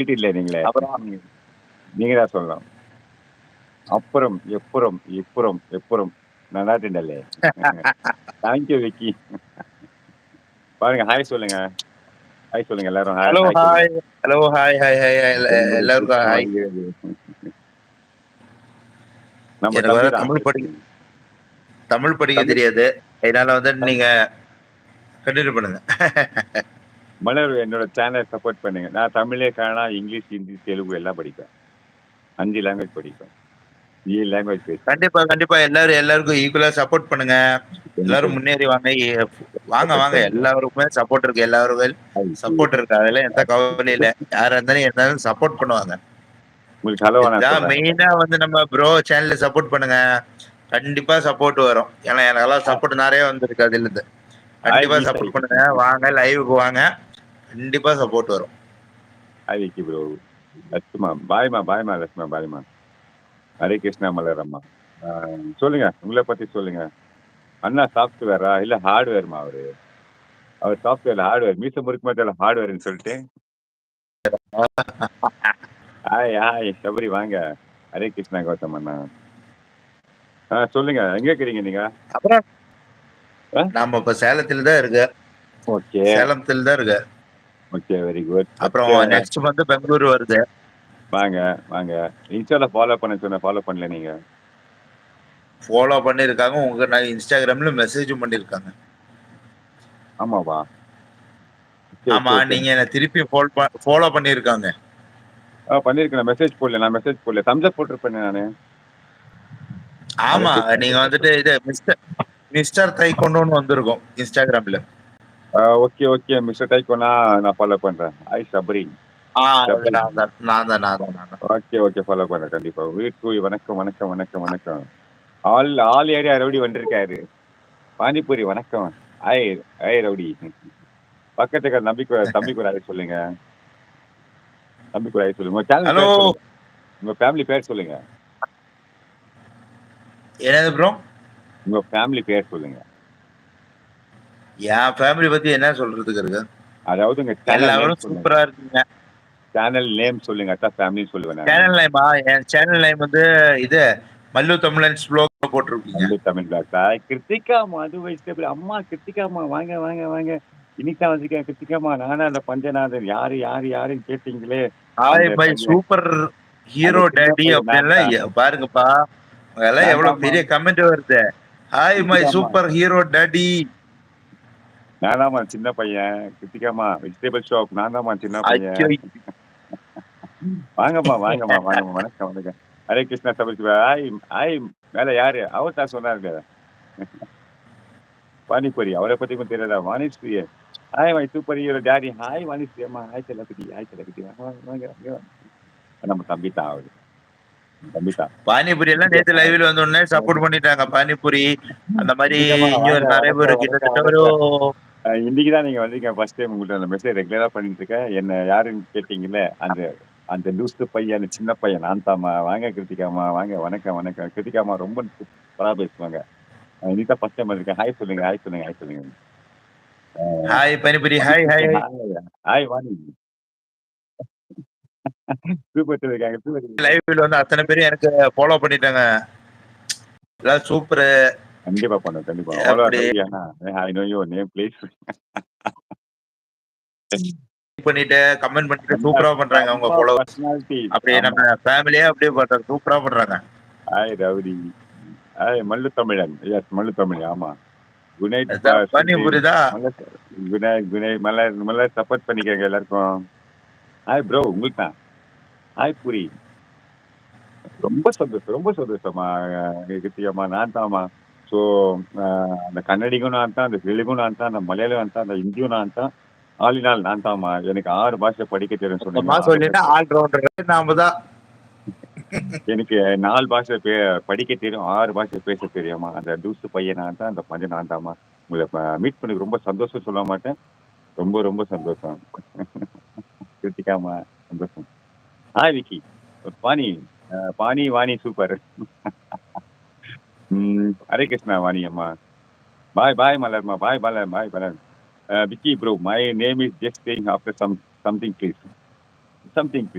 இல்ல நீங்களே. அப்புறம் நீங்க தான் சொல்லணும். அப்புறம், எப்புறம், இப்புறம், எப்புறம் நல்லாருந்தல்லே. Thank you Vicky. பாருங்க ஹாய் சொல்லுங்க. ஹாய் சொல்லுங்க எல்லாரும். ஹாய் ஹலோ ஹாய் சொல்லுங்க. Hi hello hi hi hi உங்களுக்கு எல்லாருக்கும் தூக்கம் ஹாய். வருகிறது. நம்ம எனக்கு தம்பி வேற தான். தமிழ் படிக்க தமிழ் தெரியாது. அதனால வந்து தம் நீங்க கண்டினியூ பண்ணுங்க. மலர் என்னோட சேனல் சப்போர்ட் பண்ணுங்க. நான் தமிழே காணா இங்கிலீஷ், ஹிந்தி, தெலுங்கு எல்லாம் படிப்பேன். 5 லாங்குவேஜ் படிப்பேன். 7 லாங்குவேஜ் பேசுவேன். கண்டிப்பா கண்டிப்பா எல்லாருக்கும் ஈக்குவலா சப்போர்ட் பண்ணுங்க. கண்டிப்பா எல்லாரும் முன்னேறி வாங்க. வாங்க சப்போர்ட் வாங்க பண்ணுங்க. எல்லாருக்குமே சப்போர்ட் இருக்கு. எல்லாருக்கும் சப்போர்ட் இருக்கு. அதெல்லாம் எந்த கவலையும் இல்ல. யாரா இருந்தாலும் எல்லாரும் சப்போர்ட் பண்ணுவாங்க. உங்களுக்கு ஹலோவா நான் இதுதான் சொல்றேன். மெயினா வந்து நம்ம ப்ரோ சேனல்ல சப்போர்ட் பண்ணுங்க. கண்டிப்பா சப்போர்ட் வரும். ஏன்னா எனக்கெல்லாம் சப்போர்ட் நிறைய வந்திருக்கு அதுல இருந்து. ஹாய் கண்டிப்பா கீதை. சப்போர்ட் பண்ணுங்க. வாங்க லைவுக்கு வாங்க. கண்டிப்பா சப்போர்ட் வரும். Hi Vicky bro. லட்சுமா பாய்மா பாய்மா லட்சுமா பாய்மா. ஹரே கிருஷ்ணா மலர் அம்மா. சொல்லுங்க உங்களை பத்தி சொல்லுங்க. அண்ணா சாஃப்ட்வேரா இல்ல ஹார்ட்வேர்மா அவரு. அவர் சாஃப்ட்வேர் ஹார்ட்வேர் மீச முறுக்கு மாட்டால ஹார்ட்வேர்னு சொல்லிட்டு. ஹாய் ஹாய் சபரி வாங்க. ஹரே கிருஷ்ணா கௌதம் அண்ணா. சொல்லுங்க எங்க இருக்கிறீங்க நீங்க? அப்புறம் ஆ? நாம இப்ப சேலத்துல தான் இருக்கு. ஓகே சேலத்துல தான் இருக்கு. Okay very good. அப்புறம் நெக்ஸ்ட் மந்த் பெங்களூரு வருது. வாங்க வாங்க. இன்ஸ்டால ஃபாலோ பண்ண சொன்ன ஃபாலோ பண்ணல நீங்க. ஃபாலோ பண்ணிருக்காங்க. உங்க நான் இன்ஸ்டாகிராம்ல மெசேஜும் பண்ணிருக்காங்க. ஆமாவா? சரி ஆமா சரி சரி. நீங்க என்ன திருப்பி ஃபாலோ பண்ணிருக்காங்க. பண்ணிருக்கேன் மெசேஜ் போடல. நான் மெசேஜ் போடல. தம்ஸ் அப் போட்டிருப்பேன் நானு. ஹரே ஆமா கிருஷ்ணா நீங்க கௌதம். வந்துட்டு இது மிஸ்டர் மிஸ்டர் தைக்கொண்டுன்னு வந்திருக்கும் இன்ஸ்டாகிராம்ல. ஓகே ஓகே மிஸ்டர் டைக்கோனா நான் ஃபாலோ பண்றேன். ஹாய் சபரி. அது சபரி. நான் தான். ஓகே ஓகே ஃபாலோ பண்றேன் கண்டிப்பா. வீட்டு வணக்கம் வணக்கம் வணக்கம் வணக்கம். ஆல் ஆல் ஏரியா ரவுடி வந்திருக்காரு. பானிபூரி வணக்கம். Hi hi rowdy. பக்கத்துக்கு தம்பிக்கு ஒரு ஹாய் சொல்லுங்க. தம்பிக்கு ஒரு ஹாய் சொல்லுங்க. உங்க சேனல் ஹலோ பேர் சொல்லுங்க. உங்க ஃபேமிலி பேர் சொல்லுங்க. என்னது ப்ரோ? உங்க ஃபேமிலி பேர் சொல்லுங்க. என் ஃபேமிலி பத்தி என்ன சொல்றதுக்கு இருக்கு? அதாவது உங்க சேனல் நேம் எல்லாரும் சொல்லுங்க. சூப்பரா இருக்கீங்க. சேனல் நேம் சொல்லுங்க. அதான் ஃபேமிலி சொல்லுவேன் நானு. சேனல் நேமா என் சேனல் நேம் வந்து இது மல்லு தமிழன்ஸ் ப்ளாக் போட்டிருக்கீங்க. நல்ல தமிழ் பிளாக்கா கிருத்திகா மது வெஜிடபிள் அம்மா கிருத்திகாமா வாங்க வாங்க வாங்க. இன்னைக்கு தான் வந்திருக்கேன் கிருத்திகாமா. நானா அந்த பஞ்சநாதன் யாரு யாரு யாருன்னு கேட்டீங்களே. ஹாய் அந்த மை பையன் சூப்பர் அந்த ஹீரோ சின்ன டேடி பையன் நான் அப்படின்லாம் தான். பாருங்கப்பா. அதெல்லாம் நான் எவ்வளவு தாம்மா பெரிய கமெண்ட் வருது. ஹாய் மை கிருத்திகாமா. Super hero daddy. நான் தாம்மா சின்ன பையன் கிருத்திகாமா வெஜிடபிள் ஷாப் நான் தாம்மா சின்ன அச்சோ. பையன். வாங்கம்மா வாங்கம்மா வாங்கம்மா வணக்கம் வணக்கம். Hare Krishna Sabari hi hi. மேல யாரு அவர் தான் சொன்னாருங்க. பானிபூரி அவரை பத்தி கொஞ்சம் தெரியாதா Vanisri. Hi my super hero daddy. Hi Vanisri அம்மா. ஹாய் செல்லக்குட்டி ஹாய் செல்லக்குட்டி வாங்க வாங்க வாங்க வாங்க. நம்ம தம்பி தான் அவரு. தம்பி தான். பானிபூரி எல்லாம் நேத்து லைவ்ல வந்த உடனே சப்போர்ட் பண்ணிட்டாங்க. பானிபூரி அந்த மாதிரி கிருத்திகாமா வாங்க இன்னும் நிறைய பேர் வணக்கம் வணக்கம் கிட்டத்தட்ட ஒரு வணக்கம். இன்னைக்கு தான் நீங்க வந்தீங்க ஃபர்ஸ்ட் டைம் உங்கள்ட்ட அந்த மெசேஜ் ரெகுலரா பண்ணிட்டு இருக்கேன். என்ன யாருன்னு கேட்டீங்கல்ல அந்த அந்த லூசு பையன் அந்த சின்ன பையன் நான் தாம்மா. வாங்க கிருத்திகாமா வாங்க வணக்கம் வணக்கம். கிருத்திகாமா ரொம்ப சூப்பரா பேசுவாங்க. இன்னைக்கு தான் ஃபர்ஸ்ட் டைம் வந்திருக்கேன். ஹாய் சொல்லுங்க ஹாய் சொல்லுங்க ஹாய் சொல்லுங்க. Hi panipuri hi hi hi. Hi Vani. Super இருக்காங்க சூப்பர். லைவ்ல வந்து அத்தனை பேரும் எனக்கு ஃபாலோ பண்ணிட்டாங்க. எல்லாம் சூப்பர் கண்டிப்பா பண்ணும் கண்டிப்பா. அவ்வளோ அப்படி ரவுடியானா I know your name please. பண்ணிட்டு கமெண்ட் பண்ணிட்டு நம்ம சூப்பரா பண்றாங்க அவங்க நம்ம ஃபாலோவர்ஸ். பர்சனாலிட்டி. அப்படியே ஆமா. நம்ம ஃபேமிலியே அப்படியே பண்றாங்க. சூப்பரா பண்றாங்க. Hi rowdy. ஹாய் மல்லு தமிழன். எஸ் மல்லு தமிழ் ஆமா. குனைட் அதான் சுதீர். பானிபூரி தான். மலர் குனை குனை மலர் மலர் சப்போர்ட் பண்ணிக்கங்க எல்லாருக்கும். ஹாய் ப்ரோ உங்களுக்கு தான். ஹாய் பூரி. ரொம்ப சந்தோஷம் ரொம்ப சந்தோஷமா கிருத்திகம்மா நான் தாம்மா. ஸோ அந்த கன்னடிக்கும் நான் தான் அந்த தெலுங்கும் நான் தான் அந்த மலையாளம் நான் தான் அந்த ஹிந்தியும் நான் தான். ஆளினால் நான் தாம்மா. எனக்கு 6 பாஷை படிக்க தெரியும்னு சொன்னீங்க. மொத்தமா 6 சொல்லிட்டு பாஷை. ஆல்ரவுண்டர் நாம தான். எனக்கு 4 பாஷை படிக்க தெரியும். 6 பாஷை பேச தெரியுமா. அந்த லூசு பையன் நான் தான். அந்த பையன் நான் தாம்மா. உங்களை மீட் பண்ணி ரொம்ப சந்தோஷம் சொல்ல மாட்டேன். ரொம்ப ரொம்ப சந்தோஷம். கிருத்திகாமா சந்தோஷம். ஹாய் விக்கி. பாணி. பாணி வாணி சூப்பர். ஹரே கிருஷ்ணா வாணி அம்மா. பாய் பாய் மலர்மா bye Malar bye Malar. Vicky bro my name is just saying after something please. Something